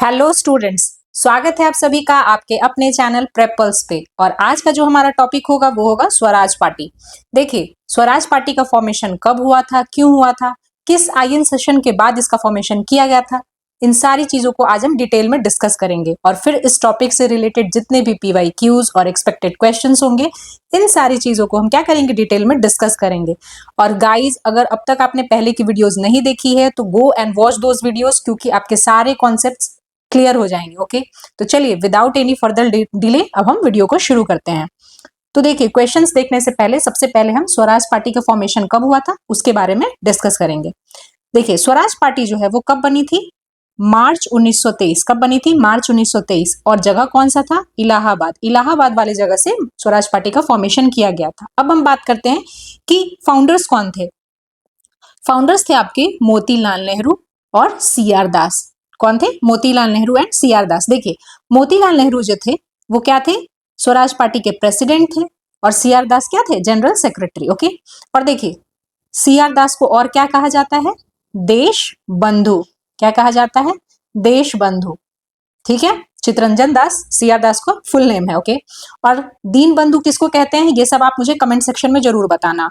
Hello students, स्वागत है आप सभी का आपके अपने चैनल प्रेपल्स पे। और आज का जो हमारा टॉपिक होगा वो होगा स्वराज पार्टी। देखिए, स्वराज पार्टी का फॉर्मेशन कब हुआ था, क्यों हुआ था, किस आईएन सेशन के बाद इसका फॉर्मेशन किया गया था, इन सारी चीजों को आज हम डिटेल में डिस्कस करेंगे। और फिर इस टॉपिक से रिलेटेड जितने भी पीवाईक्यूज और एक्सपेक्टेड क्वेश्चंस होंगे, इन सारी चीजों को हम क्या करेंगे, डिटेल में डिस्कस करेंगे। और गाइज, अगर अब तक आपने पहले की वीडियोस नहीं देखी है तो go and watch those videos, क्योंकि आपके सारे कॉन्सेप्ट्स क्लियर हो जाएंगे। ओके, तो चलिए विदाउट एनी फर्दर डिले अब हम वीडियो को शुरू करते हैं। तो देखिए, क्वेश्चंस देखने से पहले सबसे पहले हम स्वराज पार्टी का फॉर्मेशन कब हुआ था उसके बारे में डिस्कस करेंगे। देखिए, स्वराज पार्टी जो है वो कब बनी थी, मार्च 1923। कब बनी थी, मार्च 1923। और जगह कौन सा था, इलाहाबाद। इलाहाबाद वाली जगह से स्वराज पार्टी का फॉर्मेशन किया गया था। अब हम बात करते हैं कि फाउंडर्स कौन थे। फाउंडर्स थे आपके मोतीलाल नेहरू और सी आर दास। कौन थे, Motilal Nehru and C R Das. देखिए, मोतीलाल नेहरू जो थे वो क्या थे, स्वराज पार्टी के प्रेसिडेंट थे, और सी आर दास क्या थे, जनरल सेक्रेटरी। ओके, और देखिए, सी आर दास को और क्या कहा जाता है, देश बंधु। क्या कहा जाता है, देश बंधु। ठीक है, चितरंजन दास सी आर दास को फुल नेम है। ओके, और दीन बंधु किसको कहते हैं, ये सब आप मुझे कमेंट सेक्शन में जरूर बताना।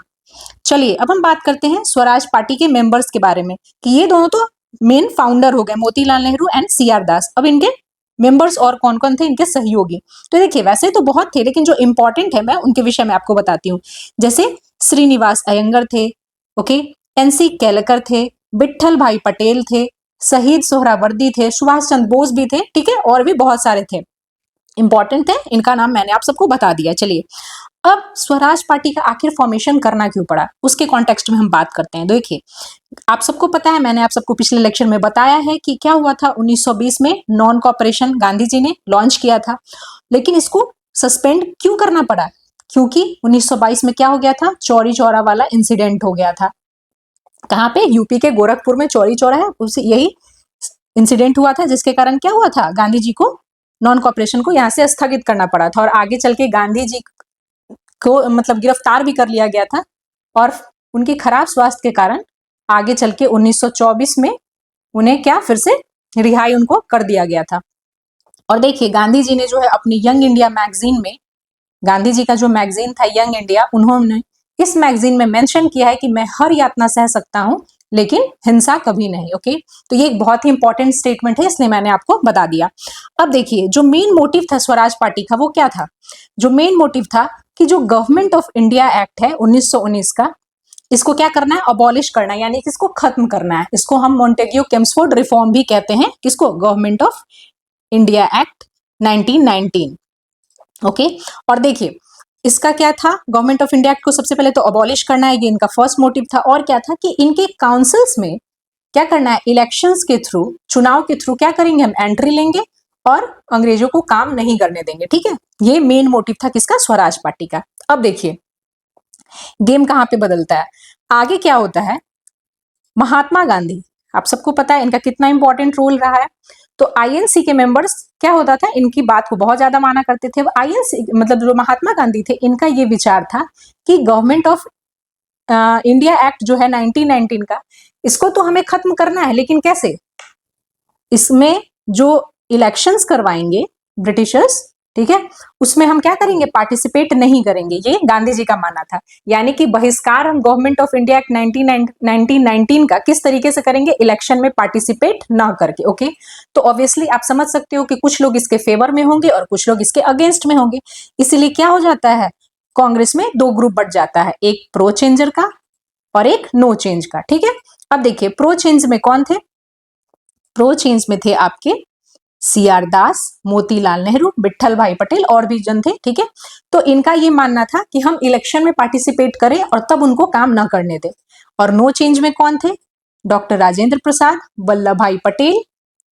चलिए अब हम बात करते हैं स्वराज पार्टी के मेंबर्स के बारे में, कि ये दोनों तो मेन फाउंडर हो गए, Motilal Nehru and C R Das. अब इनके मेंबर्स और कौन कौन थे, इनके सहयोगी। तो देखिए, वैसे तो बहुत थे, लेकिन जो इंपॉर्टेंट है मैं उनके विषय में आपको बताती हूँ। जैसे श्रीनिवास अयंगर थे, ओके, एनसी केलकर थे, विट्ठल भाई पटेल थे, शहीद सोहरावर्दी थे, सुभाष चंद्र बोस भी थे, ठीक है, और भी बहुत सारे थे, इंपॉर्टेंट थे, इनका नाम मैंने आप सबको बता दिया। चलिए, अब स्वराज पार्टी का आखिर फॉर्मेशन करना क्यों पड़ा उसके कॉन्टेक्स्ट में हम बात करते हैं। देखिए, आप सबको पता है, मैंने आप सबको पिछले लेक्चर में बताया है कि क्या हुआ था, 1920 में नॉन कॉपरेशन गांधी जी ने लॉन्च किया था, लेकिन इसको सस्पेंड क्यों करना पड़ा, क्योंकि 1922 में क्या हो गया था, चौरी चौरा वाला इंसिडेंट हो गया था। कहाँ पे, यूपी के गोरखपुर में चौरी चौरा है, उसी यही इंसिडेंट हुआ था, जिसके कारण क्या हुआ था, गांधी जी को नॉन कॉपरेशन को यहाँ से स्थगित करना पड़ा था। और आगे चल के गांधी जी को मतलब गिरफ्तार भी कर लिया गया था, और उनकी खराब स्वास्थ्य के कारण आगे चल के 1924 में उन्हें क्या फिर से रिहाई उनको कर दिया गया था। और देखिए, गांधी जी ने जो है अपनी यंग इंडिया मैगजीन में, गांधी जी का जो मैगजीन था यंग इंडिया, उन्होंने इस मैगजीन में मेंशन किया है कि मैं हर यातना सह सकता हूं लेकिन हिंसा कभी नहीं। ओके, तो ये एक बहुत ही इंपॉर्टेंट स्टेटमेंट है, इसलिए मैंने आपको बता दिया। अब देखिए, जो मेन मोटिव था स्वराज पार्टी का वो क्या था, जो मेन मोटिव था कि जो गवर्नमेंट ऑफ इंडिया एक्ट है 1919 का, इसको क्या करना है, अबॉलिश करना है, यानी कि इसको खत्म करना है। इसको हम मॉन्टेग्यू केम्सफोर्ड रिफॉर्म भी कहते हैं, किसको, government of India act 1919। Okay, और देखिए, इसका क्या था, गवर्नमेंट ऑफ इंडिया एक्ट को सबसे पहले तो अबॉलिश करना है, ये इनका फर्स्ट मोटिव था। और क्या था कि इनके काउंसिल्स में क्या करना है, इलेक्शंस के थ्रू, चुनाव के थ्रू क्या करेंगे, हम एंट्री लेंगे और अंग्रेजों को काम नहीं करने देंगे। ठीक है, ये मेन मोटिव था किसका, स्वराज पार्टी का। अब देखिए, गेम कहां पे बदलता है, आगे क्या होता है, महात्मा गांधी, आप सबको पता है इनका कितना इंपॉर्टेंट रोल रहा है। तो आईएनसी के मेंबर्स क्या होता था, इनकी बात को बहुत ज्यादा माना करते थे। आईएनसी मतलब जो महात्मा गांधी थे, इनका ये विचार था कि गवर्नमेंट ऑफ इंडिया एक्ट जो है 1919 का, इसको तो हमें खत्म करना है, लेकिन कैसे, इसमें जो इलेक्शंस करवाएंगे ब्रिटिशर्स, ठीक है, उसमें हम क्या करेंगे, पार्टिसिपेट नहीं करेंगे। ये गांधी जी का मानना था, यानी कि बहिष्कार हम गवर्नमेंट ऑफ इंडिया एक्ट 1919 का किस तरीके से करेंगे, इलेक्शन में पार्टिसिपेट ना करके। ओके, तो ऑब्वियसली आप समझ सकते हो कि कुछ लोग इसके फेवर में होंगे और कुछ लोग इसके अगेंस्ट में होंगे। इसीलिए क्या हो जाता है, कांग्रेस में दो ग्रुप बट जाता है, एक प्रो चेंजर का और एक नो चेंज का। ठीक है, अब देखिए, प्रो चेंज में कौन थे, प्रो चेंज में थे आपके सी आर दास, मोतीलाल नेहरू, विट्ठल भाई पटेल और भी जन थे। ठीक है, तो इनका ये मानना था कि हम इलेक्शन में पार्टिसिपेट करें और तब उनको काम ना करने दें। और नो चेंज में कौन थे, डॉक्टर राजेंद्र प्रसाद, वल्लभ भाई पटेल,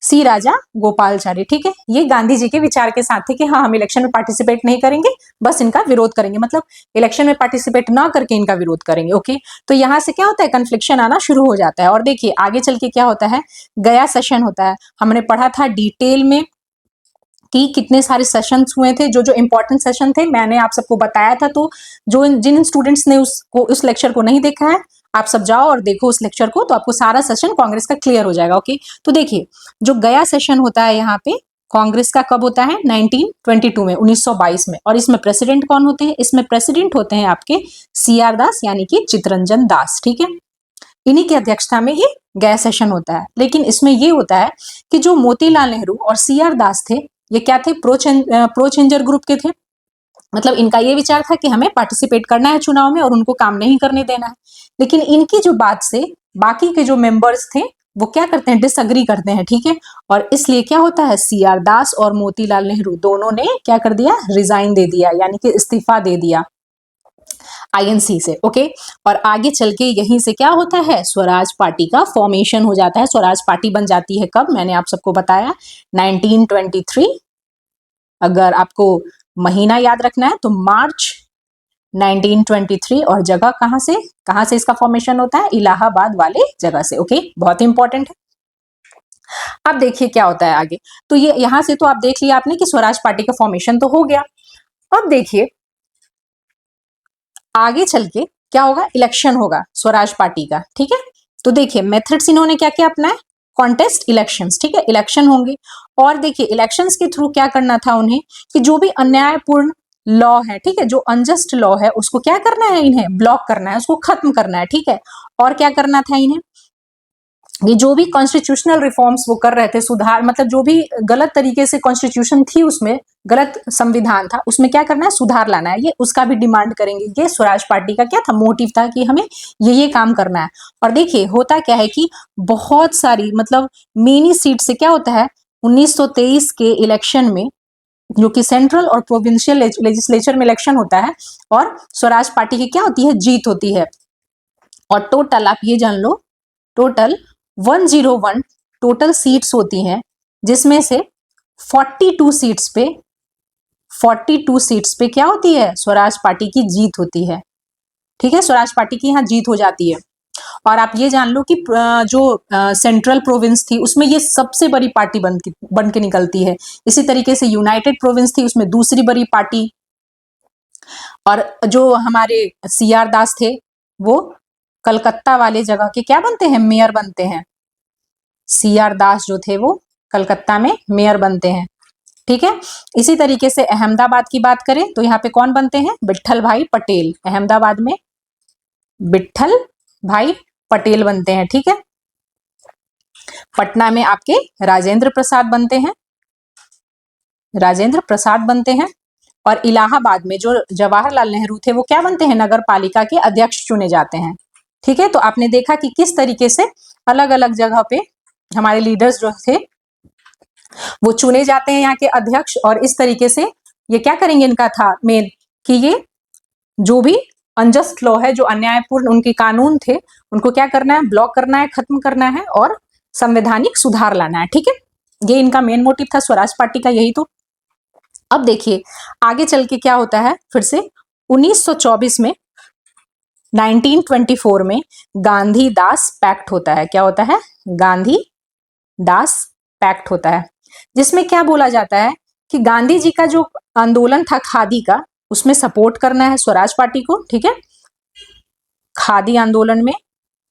सी राजा गोपालचारी। ठीक है, ये गांधी जी के विचार के साथ थे कि हाँ, हम इलेक्शन में पार्टिसिपेट नहीं करेंगे, बस इनका विरोध करेंगे, मतलब इलेक्शन में पार्टिसिपेट ना करके इनका विरोध करेंगे। ओके, तो यहां से क्या होता है, कन्फ्लिक्शन आना शुरू हो जाता है। और देखिए, आगे चल के क्या होता है, गया सेशन होता है, हमने पढ़ा था डिटेल में कि कितने सारे सेशंस हुए थे, जो जो इंपॉर्टेंट सेशन थे मैंने आप सबको बताया था। तो जो जिन स्टूडेंट्स ने उस लेक्चर को नहीं देखा है, आप सब जाओ और देखो उस लेक्चर को, तो आपको सारा सेशन कांग्रेस का क्लियर हो जाएगा। ओके, तो देखिए जो गया सेशन होता है यहाँ पे कांग्रेस का कब होता है 1922 में, 1922 में। और इसमें प्रेसिडेंट कौन होते हैं? इसमें प्रेसिडेंट होते हैं आपके CR दास यानी कि चितरंजन दास। ठीक है, इन्हीं की अध्यक्षता में ये गया सेशन होता है। लेकिन इसमें ये होता है कि जो मोतीलाल नेहरू और CR दास थे, ये क्या थे? प्रो चेंजर ग्रुप के थे। मतलब इनका ये विचार था कि हमें पार्टिसिपेट करना है चुनाव में और उनको काम नहीं करने देना है। लेकिन इनकी जो बात से बाकी के जो मेंबर्स थे वो क्या करते हैं? डिसअग्री करते हैं। ठीक है, और इसलिए क्या होता है? CR दास और मोतीलाल नेहरू दोनों ने क्या कर दिया? रिजाइन दे दिया, यानी कि इस्तीफा दे दिया INC से। ओके, और आगे चल के यहीं से क्या होता है? स्वराज पार्टी का फॉर्मेशन हो जाता है। स्वराज पार्टी बन जाती है कब? मैंने आप सबको बताया 1923। अगर आपको महीना याद रखना है तो मार्च 1923। और जगह कहां से इसका फॉर्मेशन होता है? इलाहाबाद वाले जगह से। ओके, बहुत इंपॉर्टेंट है। अब देखिए क्या होता है आगे। तो ये यहां से तो आप देख लिया आपने कि स्वराज पार्टी का फॉर्मेशन तो हो गया। अब देखिए आगे चल के क्या होगा? इलेक्शन होगा स्वराज पार्टी का। ठीक है, तो देखिए मेथड्स इन्होंने क्या क्या अपनाए? Contest elections. ठीक है, इलेक्शन होंगे। और देखिए इलेक्शंस के थ्रू क्या करना था उन्हें कि जो भी अन्यायपूर्ण लॉ है, ठीक है, जो अनजस्ट लॉ है उसको क्या करना है? इन्हें ब्लॉक करना है, उसको खत्म करना है। ठीक है, और क्या करना था इन्हें? ये जो भी कॉन्स्टिट्यूशनल रिफॉर्म्स वो कर रहे थे, सुधार, मतलब जो भी गलत तरीके से कॉन्स्टिट्यूशन थी, उसमें गलत संविधान था, उसमें क्या करना है? सुधार लाना है। ये उसका भी डिमांड करेंगे। ये स्वराज पार्टी का क्या था? मोटिव था कि हमें ये काम करना है। और देखिए होता क्या है कि बहुत सारी मतलब मेनी सीट से क्या होता है 1923 के इलेक्शन में, जो कि सेंट्रल और प्रोविंशियल लेजिस्लेचर में इलेक्शन होता है, और स्वराज पार्टी की क्या होती है? जीत होती है। और टोटल आप ये जान लो, टोटल 101 टोटल सीट्स होती हैं, जिसमें से 42 सीट्स पे 42 सीट्स पे क्या होती है? स्वराज पार्टी की जीत होती है। ठीक है, स्वराज पार्टी की यहाँ जीत हो जाती है। और आप ये जान लो कि जो सेंट्रल प्रोविंस थी उसमें ये सबसे बड़ी पार्टी बन के निकलती है। इसी तरीके से यूनाइटेड प्रोविंस थी, उसमें दूसरी बड़ी पार्टी। और जो हमारे CR दास थे वो कलकत्ता वाले जगह के क्या बनते हैं? मेयर बनते हैं। CR दास जो थे वो कलकत्ता में मेयर बनते हैं। ठीक है, इसी तरीके से अहमदाबाद की बात करें तो यहाँ पे कौन बनते हैं? विट्ठल भाई पटेल। अहमदाबाद में विट्ठल भाई पटेल बनते हैं। ठीक है, पटना में आपके राजेंद्र प्रसाद बनते हैं, राजेंद्र प्रसाद बनते हैं। और इलाहाबाद में जो जवाहरलाल नेहरू थे वो क्या बनते हैं? नगर पालिका के अध्यक्ष चुने जाते हैं। ठीक है, तो आपने देखा कि किस तरीके से अलग अलग जगह पे हमारे लीडर्स जो थे वो चुने जाते हैं यहाँ के अध्यक्ष। और इस तरीके से ये क्या करेंगे? इनका था मेन कि ये जो भी अनजस्ट लॉ है, जो अन्यायपूर्ण उनके कानून थे, उनको क्या करना है? ब्लॉक करना है, खत्म करना है और संवैधानिक सुधार लाना है। ठीक है, ये इनका मेन मोटिव था स्वराज पार्टी का, यही तो। अब देखिए आगे चल के क्या होता है फिर से 1924 में, 1924 में गांधी दास पैक्ट होता है। क्या होता है? गांधी दास पैक्ट होता है, जिसमें क्या बोला जाता है कि गांधी जी का जो आंदोलन था खादी का, उसमें सपोर्ट करना है स्वराज पार्टी को। ठीक है, खादी आंदोलन में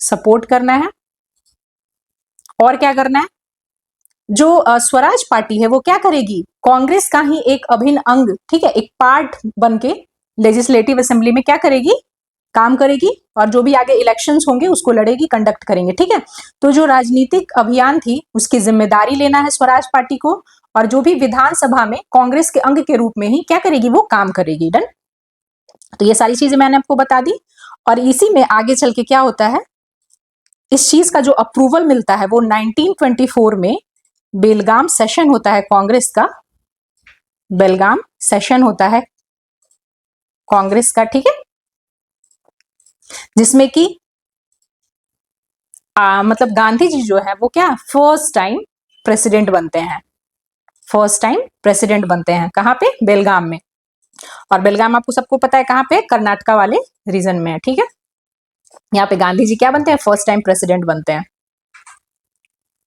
सपोर्ट करना है। और क्या करना है? जो स्वराज पार्टी है वो क्या करेगी? कांग्रेस का ही एक अभिन्न अंग, ठीक है, एक पार्ट बन के लेजिस्लेटिव असेंबली में क्या करेगी? काम करेगी। और जो भी आगे इलेक्शंस होंगे उसको लड़ेगी, कंडक्ट करेंगे। ठीक है, तो जो राजनीतिक अभियान थी उसकी जिम्मेदारी लेना है स्वराज पार्टी को। और जो भी विधानसभा में कांग्रेस के अंग के रूप में ही क्या करेगी? वो काम करेगी। डन। तो ये सारी चीजें मैंने आपको बता दी। और इसी में आगे चल के क्या होता है, इस चीज का जो अप्रूवल मिलता है वो 1924 में बेलगाम सेशन होता है कांग्रेस का। बेलगाम सेशन होता है कांग्रेस का। ठीक है, जिसमें कि मतलब गांधी जी जो है वो क्या फर्स्ट टाइम प्रेसिडेंट बनते हैं। फर्स्ट टाइम प्रेसिडेंट बनते हैं कहाँ पे? बेलगाम में। और बेलगाम आपको सबको पता है कहाँ पे? कर्नाटका वाले रीजन में है। ठीक है, यहाँ पे गांधी जी क्या बनते हैं? फर्स्ट टाइम प्रेसिडेंट बनते हैं।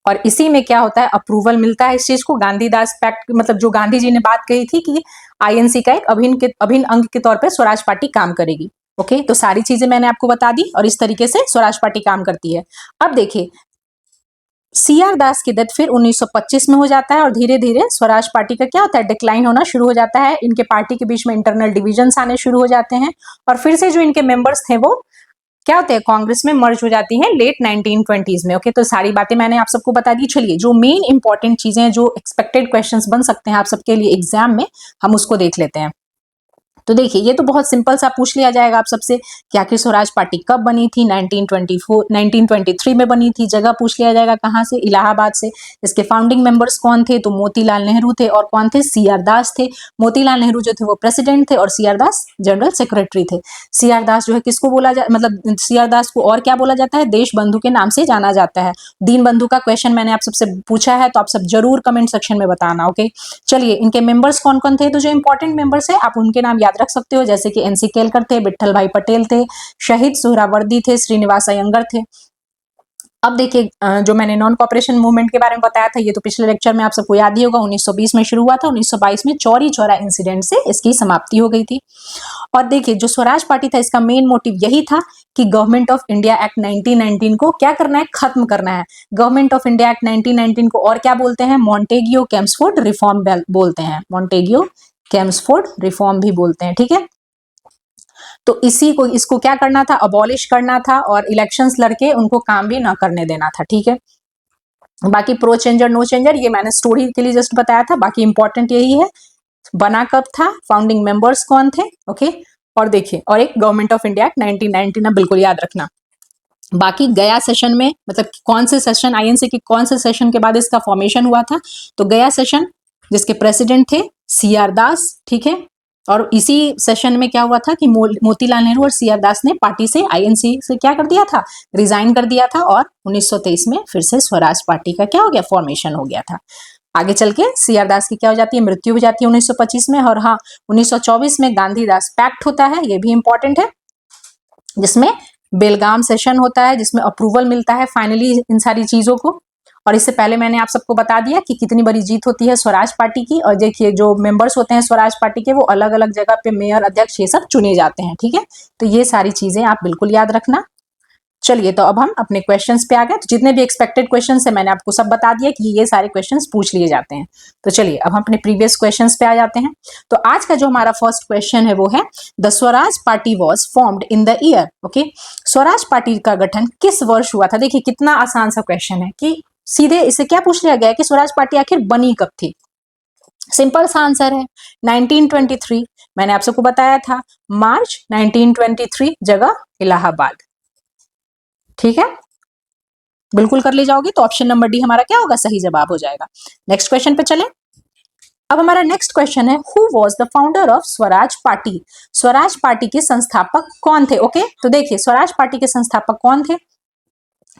और इसी में क्या होता है? अप्रूवल मिलता है इस चीज को। गांधीदास पैक्ट, मतलब जो गांधी जी ने बात कही थी कि INC का एक अभिन्न अंग के तौर पे स्वराज पार्टी काम करेगी। ओके, तो सारी चीजें मैंने आपको बता दी और इस तरीके से स्वराज पार्टी काम करती है। अब देखिए, सीआर दास की डेथ फिर 1925 में हो जाता है और धीरे धीरे स्वराज पार्टी का क्या होता है, डिक्लाइन होना शुरू हो जाता है। इनके पार्टी के बीच में इंटरनल डिविजन्स आने शुरू हो जाते हैं और फिर से जो इनके मेंबर्स थे वो क्या होते हैं, कांग्रेस में मर्ज हो जाती हैं लेट 1920s में। ओके, तो सारी बातें मैंने आप सबको बता दी। चलिए, जो मेन इंपॉर्टेंट चीजें हैं, जो एक्सपेक्टेड क्वेश्चंस बन सकते हैं आप सबके लिए एग्जाम में, हम उसको देख लेते हैं। तो देखिए, ये तो बहुत सिंपल सा पूछ लिया जाएगा आप सबसे कि आखिर स्वराज पार्टी कब बनी थी। 1924 1923 में बनी थी। जगह पूछ लिया जाएगा कहाँ से, इलाहाबाद से। इसके फाउंडिंग मेंबर्स कौन थे, तो मोतीलाल नेहरू थे और कौन थे, सीआर दास थे। मोतीलाल नेहरू जो थे वो प्रेसिडेंट थे और सीआर दास जनरल सेक्रेटरी थे। सीआर दास जो है किसको बोला जा मतलब सीआर दास को और क्या बोला जाता है, देश बंधु के नाम से जाना जाता है। दीन बंधु का क्वेश्चन मैंने आप सबसे पूछा है, तो आप सब जरूर कमेंट सेक्शन में बताना। ओके, चलिए, इनके मेंबर्स कौन कौन थे, तो जो इंपॉर्टेंट मेंबर्स है आप उनके नाम याद रख सकते हो, जैसे कि एनसी केलकर थे, विट्ठल भाई पटेल थे, शहीद सोहरावर्दी थे, श्रीनिवास अयंगर थे। अब देखिए, जो मैंने नॉन कॉपरेशन मूवमेंट के बारे में बताया था, ये तो पिछले लेक्चर में आप सबको याद ही होगा, 1920 में शुरू हुआ था। 1922 में चौरी चौरा इंसिडेंट से इसकी समाप्ति हो गई थी। और देखिए, जो स्वराज पार्टी था, इसका मेन मोटिव यही था कि गवर्नमेंट ऑफ इंडिया एक्ट 1919 को क्या करना है, खत्म करना है। गवर्नमेंट ऑफ इंडिया एक्ट 1919 को और क्या बोलते हैं, मॉन्टेगियो केम्सफोर्ड रिफॉर्म बोलते हैं। मॉन्टेगियो केम्सफोर्ड रिफॉर्म भी बोलते हैं, ठीक है। तो इसको क्या करना था, अबॉलिश करना था और इलेक्शंस लड़के उनको काम भी ना करने देना था, ठीक है। बाकी प्रो चेंजर नो चेंजर ये मैंने स्टोरी के लिए जस्ट बताया था, बाकी इंपॉर्टेंट यही है बना कब था, फाउंडिंग मेंबर्स कौन थे। ओके, और देखिए, और एक गवर्नमेंट ऑफ इंडिया 1919 ना, बिल्कुल याद रखना। बाकी गया सेशन में, मतलब कौन से सेशन, आईएनसी के कौन से सेशन के बाद इसका फॉर्मेशन हुआ था, तो गया सेशन जिसके प्रेसिडेंट थे सीआर दास, ठीक है। और इसी सेशन में क्या हुआ था कि मोतीलाल नेहरू और सीआर दास ने पार्टी से, आईएनसी से क्या कर दिया था, रिजाइन कर दिया था और 1923 में फिर से स्वराज पार्टी का क्या हो गया, फॉर्मेशन हो गया था। आगे चल के सीआर दास की क्या हो जाती है, मृत्यु हो जाती है 1925 में। और हाँ, 1924 में गांधीदास पैक्ट होता है, ये भी इंपॉर्टेंट है, जिसमें बेलगाम सेशन होता है, जिसमें अप्रूवल मिलता है फाइनली इन सारी चीजों को। और इससे पहले मैंने आप सबको बता दिया कि कितनी बड़ी जीत होती है स्वराज पार्टी की। और देखिए, जो मेंबर्स होते हैं स्वराज पार्टी के, वो अलग अलग जगह पे मेयर, अध्यक्ष, ये सब चुने जाते हैं, ठीक है। तो ये सारी चीजें आप बिल्कुल याद रखना। चलिए, तो अब हम अपने क्वेश्चंस पे आ गए। तो जितने भी एक्सपेक्टेड क्वेश्चंस है मैंने आपको सब बता दिया कि ये सारे क्वेश्चंस पूछ लिए जाते हैं। तो चलिए, अब हम अपने प्रीवियस क्वेश्चंस पे आ जाते हैं। तो आज का जो हमारा फर्स्ट क्वेश्चन है वो है, the Swaraj party was formed in the year. Okay, Swaraj party का गठन किस वर्ष हुआ था। देखिए, कितना आसान सा क्वेश्चन है कि सीधे इसे क्या पूछ लिया गया है कि स्वराज पार्टी आखिर बनी कब थी। सिंपल सा आंसर है 1923। मैंने आप सबको बताया था, मार्च 1923, जगह इलाहाबाद, ठीक है। बिल्कुल कर ले जाओगे तो ऑप्शन नंबर डी हमारा क्या होगा, सही जवाब हो जाएगा। नेक्स्ट क्वेश्चन पे चलें। अब हमारा नेक्स्ट क्वेश्चन है, who was the founder of Swaraj party. Swaraj party के संस्थापक कौन थे। ओके, तो देखिए, स्वराज पार्टी के संस्थापक कौन थे,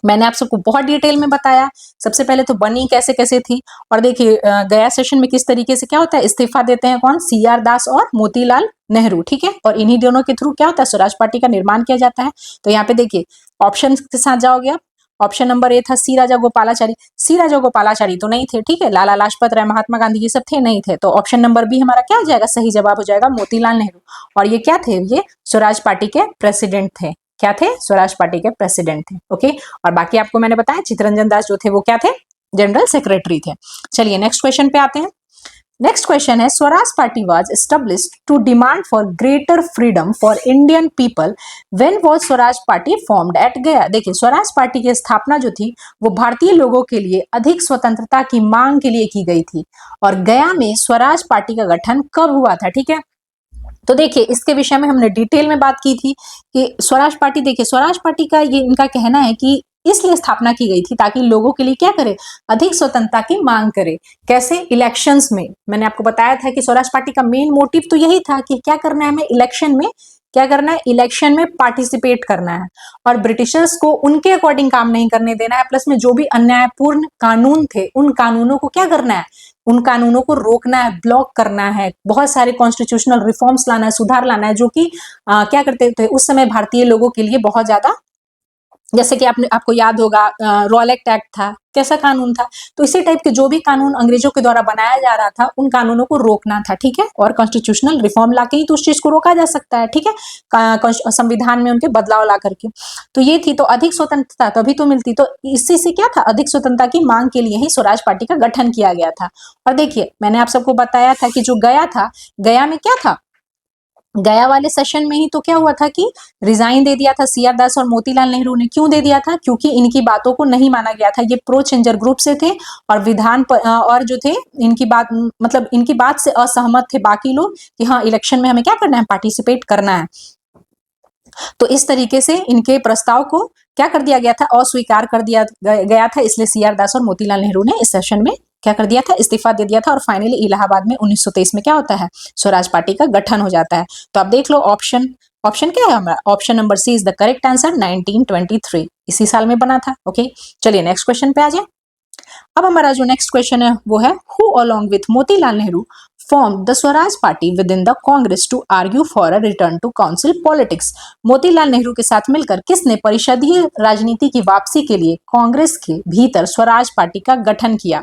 मैंने आप सबको बहुत डिटेल में बताया। सबसे पहले तो बनी कैसे कैसे थी, और देखिए गया सेशन में किस तरीके से क्या होता है, इस्तीफा देते हैं कौन, सीआर दास और मोतीलाल नेहरू, ठीक है। और इन्हीं दोनों के थ्रू क्या होता है, स्वराज पार्टी का निर्माण किया जाता है। तो यहाँ पे देखिए, ऑप्शन के साथ जाओगे आप। ऑप्शन नंबर ए था सी राजा गोपालाचारी। सी राजा गोपालाचारी तो नहीं थे, ठीक है। लाला लाजपत राय, महात्मा गांधी, ये सब थे, नहीं थे। तो ऑप्शन नंबर बी हमारा क्या हो जाएगा, सही जवाब हो जाएगा, मोतीलाल नेहरू। और ये क्या थे, ये स्वराज पार्टी के प्रेसिडेंट थे। क्या थे, स्वराज पार्टी के प्रेसिडेंट थे। ओके, और बाकी आपको मैंने बताया चित्तरंजन दास जो थे वो क्या थे, जनरल सेक्रेटरी थे। चलिए, नेक्स्ट क्वेश्चन पे आते हैं। नेक्स्ट क्वेश्चन है, Swaraj party was established to demand for greater freedom for Indian people. When was Swaraj party formed at Gaya. देखिए, स्वराज पार्टी की स्थापना जो थी वो भारतीय लोगों के लिए अधिक स्वतंत्रता की मांग के लिए की गई थी। और गया में स्वराज पार्टी का गठन कब हुआ था, ठीक है। तो देखिए, इसके विषय में हमने डिटेल में बात की थी कि स्वराज पार्टी, देखिए स्वराज पार्टी का ये इनका कहना है कि इसलिए स्थापना की गई थी ताकि लोगों के लिए क्या करे, अधिक स्वतंत्रता की मांग करे। कैसे, इलेक्शंस में। मैंने आपको बताया था कि स्वराज पार्टी का मेन मोटिव तो यही था कि क्या करना है, हमें इलेक्शन में क्या करना है, इलेक्शन में पार्टिसिपेट करना है और ब्रिटिशर्स को उनके अकॉर्डिंग काम नहीं करने देना है। प्लस में जो भी अन्यायपूर्ण कानून थे उन कानूनों को क्या करना है, उन कानूनों को रोकना है, ब्लॉक करना है। बहुत सारे कॉन्स्टिट्यूशनल रिफॉर्म्स लाना है, सुधार लाना है, जो कि क्या करते थे उस समय भारतीय लोगों के लिए बहुत ज्यादा जैसे कि आपको याद होगा रॉलेट एक्ट था, कैसा कानून था? तो इसी टाइप के जो भी कानून अंग्रेजों के द्वारा बनाया जा रहा था, उन कानूनों को रोकना था, ठीक है? और कॉन्स्टिट्यूशनल रिफॉर्म लाके ही तो उस चीज को रोका जा सकता है, ठीक है? संविधान में उनके बदलाव ला करके। तो ये थी, तो अधिक स्वतंत्रता तभी तो मिलती। तो इसी से क्या था, अधिक स्वतंत्रता की मांग के लिए ही स्वराज पार्टी का गठन किया गया था। और देखिए, मैंने आप सबको बताया था कि जो गया था, गया में क्या था, गया वाले सेशन में ही तो क्या हुआ था कि रिजाइन दे दिया था सीआर दास और मोतीलाल नेहरू ने। क्यों दे दिया था? क्योंकि इनकी बातों को नहीं माना गया था। ये प्रो चेंजर ग्रुप से थे और और जो थे इनकी बात, मतलब इनकी बात से असहमत थे बाकी लोग कि हाँ, इलेक्शन में हमें क्या करना है, पार्टिसिपेट करना है। तो इस तरीके से इनके प्रस्ताव को क्या कर दिया गया था, अस्वीकार कर दिया गया था। इसलिए सीआर दास और मोतीलाल नेहरू ने इस सेशन में क्या कर दिया था, इस्तीफा दे दिया था। और फाइनली इलाहाबाद में 1923 में क्या होता है, स्वराज पार्टी का गठन हो जाता है। तो आप देख लो, ऑप्शन क्या है हमारा, option number C is the correct answer. 1923 इसी साल में बना था। ओके, चलिए नेक्स्ट क्वेश्चन पे आ जाए। अब हमारा जो नेक्स्ट क्वेश्चन है वो है, who along with Motilal Nehru formed the Swaraj Party within the Congress to argue for a return to council politics। Motilal Nehru के साथ मिलकर किसने परिषदीय राजनीति की वापसी के लिए कांग्रेस के भीतर स्वराज पार्टी का गठन किया?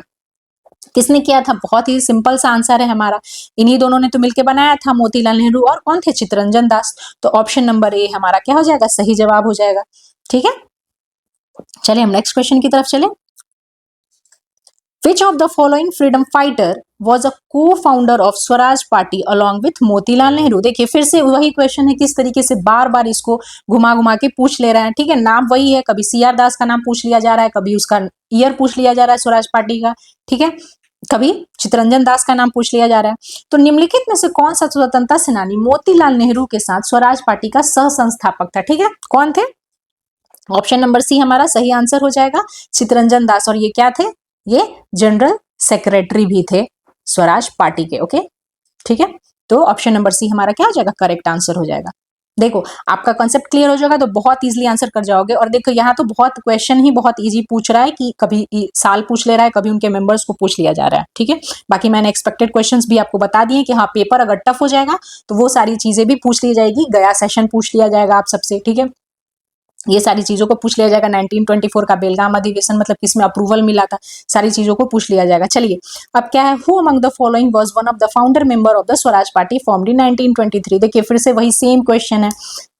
किसने किया था? बहुत ही सिंपल सा आंसर है हमारा, इन्हीं दोनों ने तो मिलकर बनाया था, मोतीलाल नेहरू और कौन थे, चित्तरंजन दास। तो ऑप्शन नंबर ए हमारा क्या हो जाएगा, सही जवाब हो जाएगा। ठीक है, चलिए हम नेक्स्ट क्वेश्चन की तरफ चले। Which of the following freedom fighter was a co-founder of Swaraj party along with Motilal Nehru? देखिए फिर से वही क्वेश्चन है, किस तरीके से बार बार इसको घुमा घुमा के पूछ ले रहे हैं। ठीक है, नाम वही है, कभी सीआर दास का नाम पूछ लिया जा रहा है, कभी उसका ईयर पूछ लिया जा रहा है स्वराज पार्टी का, ठीक है, कभी चित्तरंजन दास का नाम पूछ लिया जा रहा है। तो निम्नलिखित में से कौन सा स्वतंत्रता सेनानी मोतीलाल नेहरू के साथ स्वराज पार्टी का सह संस्थापक था? ठीक है, कौन थे? ऑप्शन नंबर सी हमारा सही आंसर हो जाएगा, चित्तरंजन दास। और ये क्या थे, ये जनरल सेक्रेटरी भी थे स्वराज पार्टी के। ओके, ठीक है, तो ऑप्शन नंबर सी हमारा क्या हो जाएगा, करेक्ट आंसर हो जाएगा। देखो आपका कॉन्सेप्ट क्लियर हो जाएगा तो बहुत इजीली आंसर कर जाओगे। और देखो यहाँ तो बहुत क्वेश्चन ही बहुत इजी पूछ रहा है कि कभी साल पूछ ले रहा है, कभी उनके मेंबर्स को पूछ लिया जा रहा है। ठीक है, बाकी मैंने एक्सपेक्टेड क्वेश्चंस भी आपको बता दिए कि हाँ, पेपर अगर टफ हो जाएगा तो वो सारी चीजें भी पूछ ली जाएगी, गया सेशन पूछ लिया जाएगा आप सबसे। ठीक है, ये सारी चीजों को पूछ लिया जाएगा। 1924 का बेलगाम अधिवेशन, मतलब किसमें अप्रूवल मिला था, सारी चीजों को पूछ लिया जाएगा। चलिए अब क्या है, who among the following was one of the founder member of the Swaraj party formed in 1923? देखिए फिर से वही सेम क्वेश्चन है,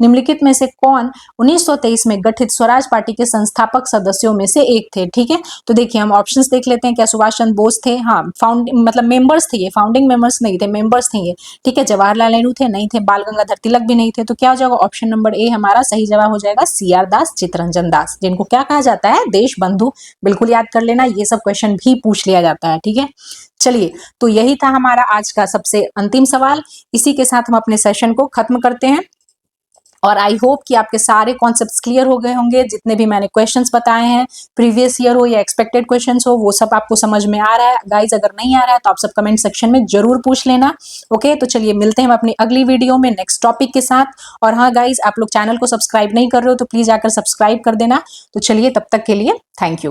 निम्नलिखित में से कौन 1923 में गठित स्वराज पार्टी के संस्थापक सदस्यों में से एक थे? ठीक है, तो देखिए हम ऑप्शंस देख लेते हैं। क्या सुभाष चंद्र बोस थे? हाँ, फाउंडिंग मतलब मेंबर्स थे ये, फाउंडिंग मेंबर्स नहीं थे, मेंबर्स थे ये। ठीक है, जवाहरलाल नेहरू थे? नहीं थे। बाल गंगाधर तिलक भी नहीं थे। तो क्या हो जाएगा, ऑप्शन नंबर ए हमारा सही जवाब हो जाएगा, सीआर दास, चित्तरंजन दास, जिनको क्या कहा जाता है, देश बंधु। बिल्कुल याद कर लेना, ये सब क्वेश्चन भी पूछ लिया जाता है। ठीक है, चलिए तो यही था हमारा आज का सबसे अंतिम सवाल। इसी के साथ हम अपने सेशन को खत्म करते हैं और आई होप कि आपके सारे कॉन्सेप्ट्स क्लियर हो गए होंगे। जितने भी मैंने क्वेश्चंस बताए हैं, प्रीवियस ईयर हो या एक्सपेक्टेड क्वेश्चंस हो, वो सब आपको समझ में आ रहा है। गाइज अगर नहीं आ रहा है तो आप सब कमेंट सेक्शन में जरूर पूछ लेना। ओके, तो चलिए मिलते हैं हम अपनी अगली वीडियो में नेक्स्ट टॉपिक के साथ। और हाँ गाइज, आप लोग चैनल को सब्सक्राइब नहीं कर रहे हो तो प्लीज आकर सब्सक्राइब कर देना। तो चलिए तब तक के लिए थैंक यू।